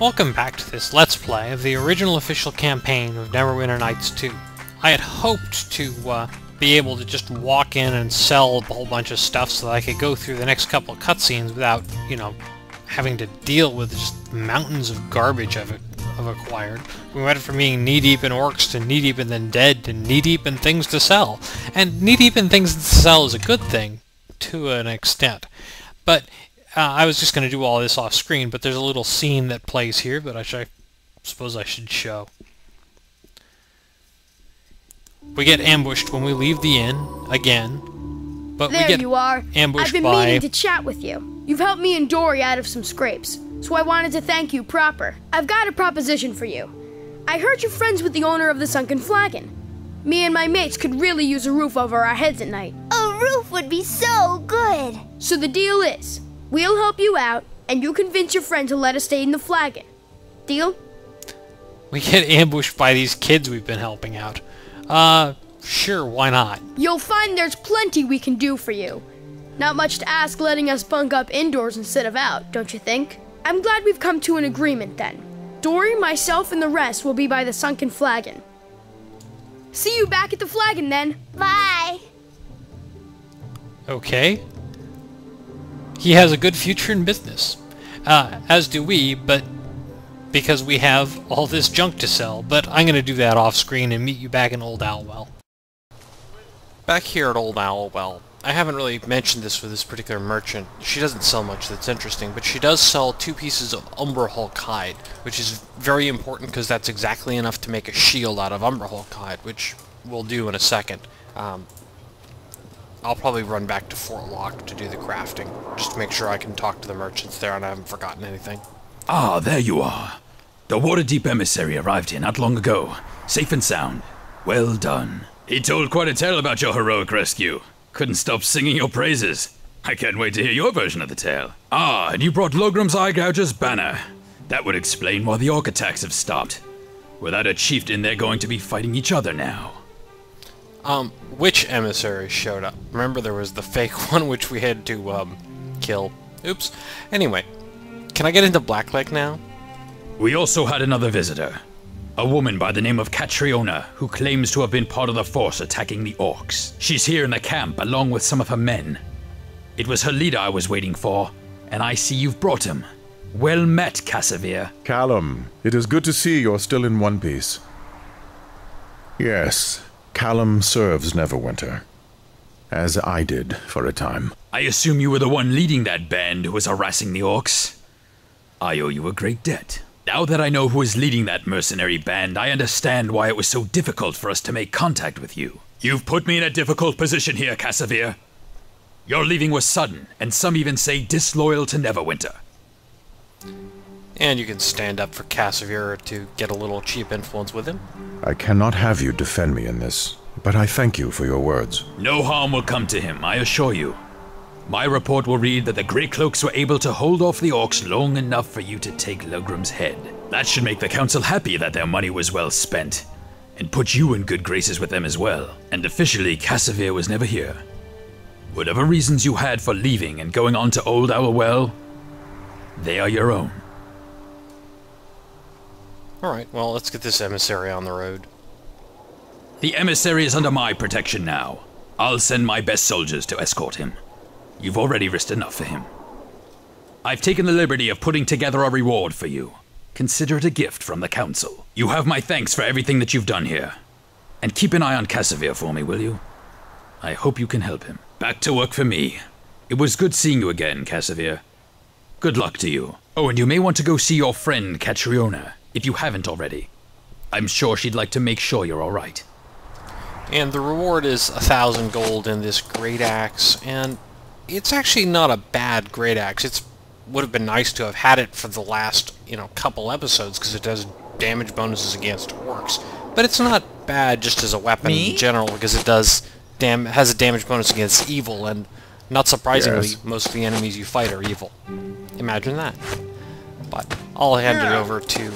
Welcome back to this Let's Play of the original official campaign of Neverwinter Nights 2. I had hoped to be able to just walk in and sell a whole bunch of stuff so that I could go through the next couple of cutscenes without, you know, having to deal with just mountains of garbage I've acquired. We went from being knee-deep in orcs to knee-deep in then dead to knee-deep in things to sell. And knee-deep in things to sell is a good thing, to an extent. But I was just going to do all this off screen, but there's a little scene that plays here that I suppose I should show. We get ambushed when we leave the inn, again, but we get you are. ambushed I've been by... meaning to chat with you. You've helped me and Dory out of some scrapes, so I wanted to thank you proper. I've got a proposition for you. I heard you're friends with the owner of the Sunken Flagon. Me and my mates could really use a roof over our heads at night. A roof would be so good. So the deal is, we'll help you out, and you convince your friend to let us stay in the Flagon. Deal? We get ambushed by these kids we've been helping out. Sure, why not? You'll find there's plenty we can do for you. Not much to ask letting us bunk up indoors instead of out, don't you think? I'm glad we've come to an agreement then. Dory, myself, and the rest will be by the Sunken Flagon. See you back at the Flagon then. Bye. Okay. He has a good future in business. As do we, but because we have all this junk to sell. But I'm going to do that off screen and meet you back in Old Owlwell. Back here at Old Owlwell, I haven't really mentioned this for this particular merchant. She doesn't sell much that's interesting, but she does sell 2 pieces of Umber Hulk hide, which is very important because that's exactly enough to make a shield out of Umber Hulk hide, which we'll do in a second. I'll probably run back to Fort Locke to do the crafting, just to make sure I can talk to the merchants there and I haven't forgotten anything. Ah, there you are. The Waterdeep emissary arrived here not long ago, safe and sound. Well done. He told quite a tale about your heroic rescue. Couldn't stop singing your praises. I can't wait to hear your version of the tale. Ah, and you brought Logram's Eye Gouger's banner. That would explain why the orc attacks have stopped. Without a chieftain, they're going to be fighting each other now. Which emissary showed up? Remember there was the fake one which we had to, kill. Oops. Anyway, can I get into Blacklake now? We also had another visitor. A woman by the name of Catriona, who claims to have been part of the force attacking the orcs. She's here in the camp along with some of her men. It was her leader I was waiting for, and I see you've brought him. Well met, Cassavir. Callum, it is good to see you're still in one piece. Yes, Callum serves Neverwinter, as I did for a time. I assume you were the one leading that band who was harassing the orcs? I owe you a great debt. Now that I know who is leading that mercenary band, I understand why it was so difficult for us to make contact with you. You've put me in a difficult position here, Cassavir. Your leaving was sudden, and some even say disloyal to Neverwinter. And you can stand up for Cassavir to get a little cheap influence with him. I cannot have you defend me in this, but I thank you for your words. No harm will come to him, I assure you. My report will read that the Grey Cloaks were able to hold off the orcs long enough for you to take Logram's head. That should make the council happy that their money was well spent, and put you in good graces with them as well. And officially, Cassavir was never here. Whatever reasons you had for leaving and going on to Old Owlwell, they are your own. Alright, well, let's get this emissary on the road. The emissary is under my protection now. I'll send my best soldiers to escort him. You've already risked enough for him. I've taken the liberty of putting together a reward for you. Consider it a gift from the council. You have my thanks for everything that you've done here. And keep an eye on Cassavir for me, will you? I hope you can help him. Back to work for me. It was good seeing you again, Cassavir. Good luck to you. Oh, and you may want to go see your friend, Catriona, if you haven't already. I'm sure she'd like to make sure you're alright. And the reward is 1,000 gold in this great axe, and it's actually not a bad great axe. It would have been nice to have had it for the last, couple episodes, because it does damage bonuses against orcs. But it's not bad just as a weapon in general, because it has a damage bonus against evil, and not surprisingly, most of the enemies you fight are evil. Imagine that. But I'll hand it over to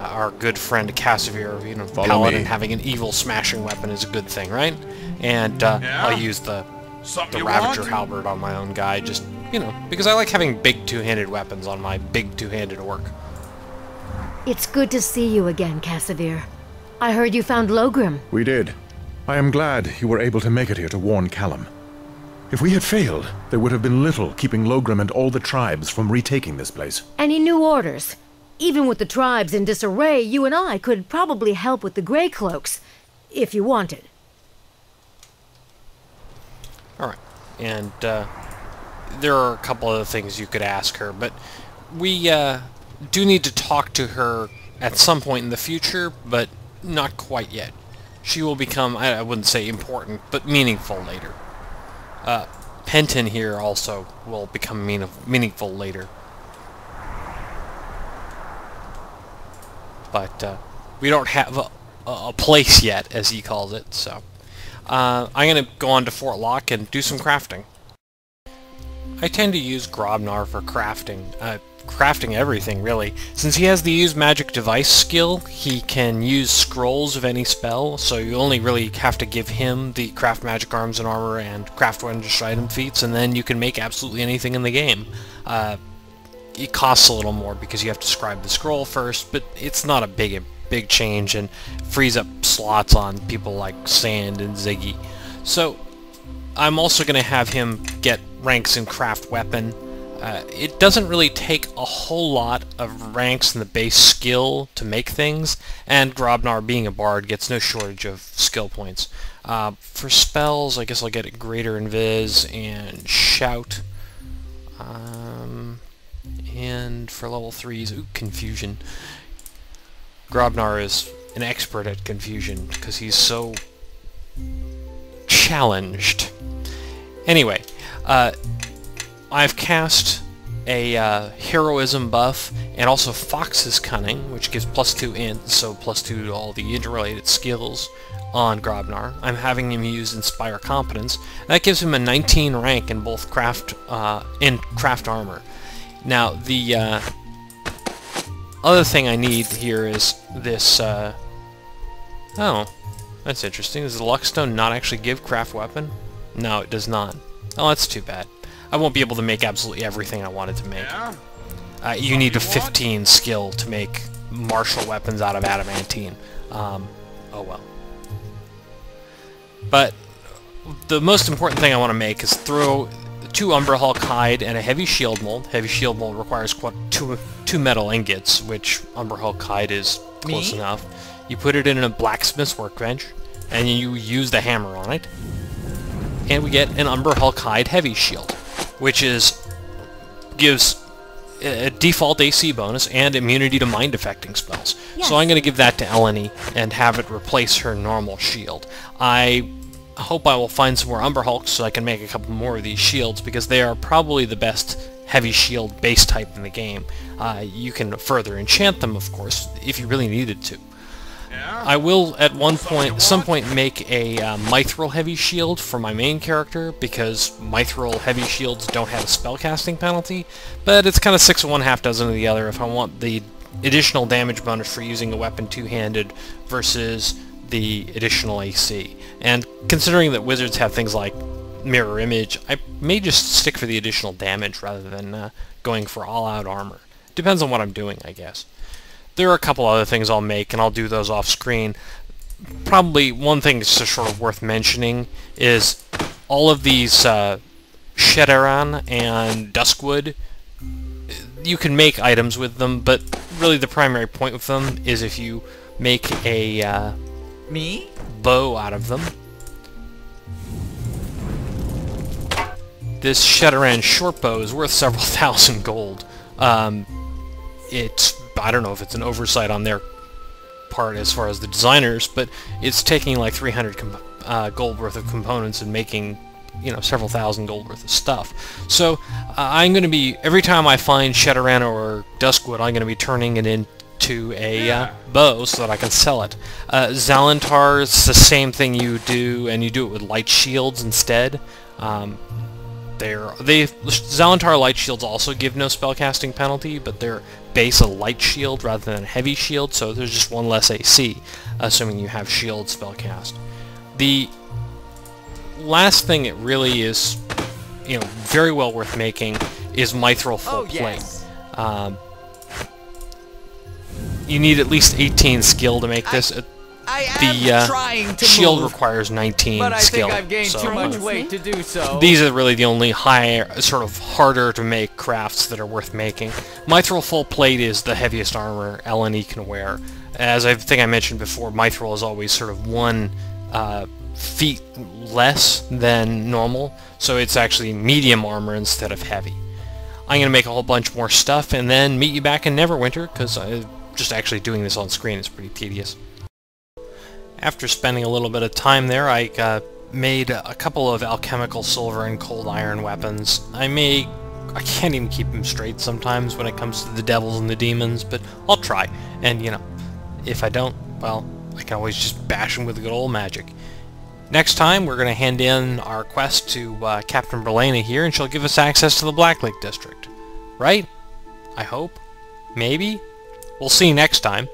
our good friend Cassavir. Paladin having an evil smashing weapon is a good thing, right? And I'll use the Ravager halberd on my own guy, just You know, because I like having big two-handed weapons on my big two-handed orc. It's good to see you again, Cassavir. I heard you found Logrim. We did. I am glad you were able to make it here to warn Callum. If we had failed, there would have been little keeping Logrim and all the tribes from retaking this place. Any new orders? Even with the tribes in disarray, you and I could probably help with the Grey Cloaks, if you wanted. Alright, and there are a couple other things you could ask her, but we do need to talk to her at some point in the future, but not quite yet. She will become, I wouldn't say important, but meaningful later. Penton here also will become meaningful later. But we don't have a place yet, as he calls it, so I'm going to go on to Fort Locke and do some crafting. I tend to use Grobnar for crafting. Crafting everything, really. Since he has the Use Magic Device skill, he can use scrolls of any spell, so you only really have to give him the Craft Magic Arms and Armor and Craft Wondrous Item feats, and then you can make absolutely anything in the game. It costs a little more because you have to scribe the scroll first, but it's not a big change, and frees up slots on people like Sand and Ziggy. So I'm also going to have him get ranks in Craft Weapon. It doesn't really take a whole lot of ranks in the base skill to make things, and Grobnar, being a bard, gets no shortage of skill points. For spells, I guess I'll get Greater Invis and Shout. And for level 3s, ooh, Confusion. Grobnar is an expert at confusion because he's so challenged. Anyway, I've cast a heroism buff and also Fox's Cunning, which gives +2 int, so +2 to all the interrelated skills on Grobnar. I'm having him use Inspire Competence. That gives him a 19 rank in both craft armor. Now, the other thing I need here is this, oh, that's interesting. Does the Luckstone not actually give Craft Weapon? No, it does not. Oh, that's too bad. I won't be able to make absolutely everything I wanted to make. You need a 15 skill to make martial weapons out of adamantine. Oh well. But the most important thing I want to make is throw 2 Umberhulk hide and a heavy shield mold. Heavy shield mold requires two metal ingots, which Umberhulk hide is close enough. You put it in a blacksmith's workbench, and you use the hammer on it, and we get an Umberhulk hide heavy shield, which gives a default AC bonus and immunity to mind affecting spells. Yes. So I'm going to give that to Eleni and have it replace her normal shield. I hope I will find some more Umberhulks so I can make a couple more of these shields, because they are probably the best heavy shield base type in the game. You can further enchant them, of course, if you really needed to. I will, at some point, make a Mithril heavy shield for my main character, because Mithril heavy shields don't have a spellcasting penalty, but it's kind of 6 of one, half dozen of the other if I want the additional damage bonus for using a weapon two-handed versus the additional AC. And considering that wizards have things like mirror image, I may just stick for the additional damage rather than going for all-out armor. Depends on what I'm doing, I guess. There are a couple other things I'll make, and I'll do those off-screen. Probably one thing that's just sort of worth mentioning is all of these Sheddaran and Duskwood, you can make items with them, but really the primary point with them is if you make a bow out of them. This Sheddaran shortbow is worth several thousand gold. I don't know if it's an oversight on their part as far as the designers, but it's taking like 300 gold worth of components and making, you know, several thousand gold worth of stuff. So I'm going to be, every time I find Sheddaran or Duskwood, I'm going to be turning it into a bow so that I can sell it. Zalantar is the same thing you do, and you do it with light shields instead. Zalantar light shields also give no spellcasting penalty, but they're base a light shield rather than a heavy shield, so there's just one less AC, assuming you have shield spellcast. The last thing it really is you know, very well worth making is mithril full plate. You need at least 18 skill to make this. The shield requires 19 but I skill. think I've gained too much weight to do so. These are really the only sort of harder to make crafts that are worth making. Mithril full plate is the heaviest armor LNE can wear. As I think I mentioned before, mithril is always sort of 1 feet less than normal, so it's actually medium armor instead of heavy. I'm going to make a whole bunch more stuff and then meet you back in Neverwinter, because just actually doing this on screen is pretty tedious. After spending a little bit of time there, I made a couple of alchemical silver and cold iron weapons. I can't even keep them straight sometimes when it comes to the devils and the demons, but I'll try. And, you know, if I don't, well, I can always just bash them with good old magic. Next time, we're going to hand in our quest to Captain Berlena here, and she'll give us access to the Black Lake District. Right? I hope? Maybe? We'll see you next time.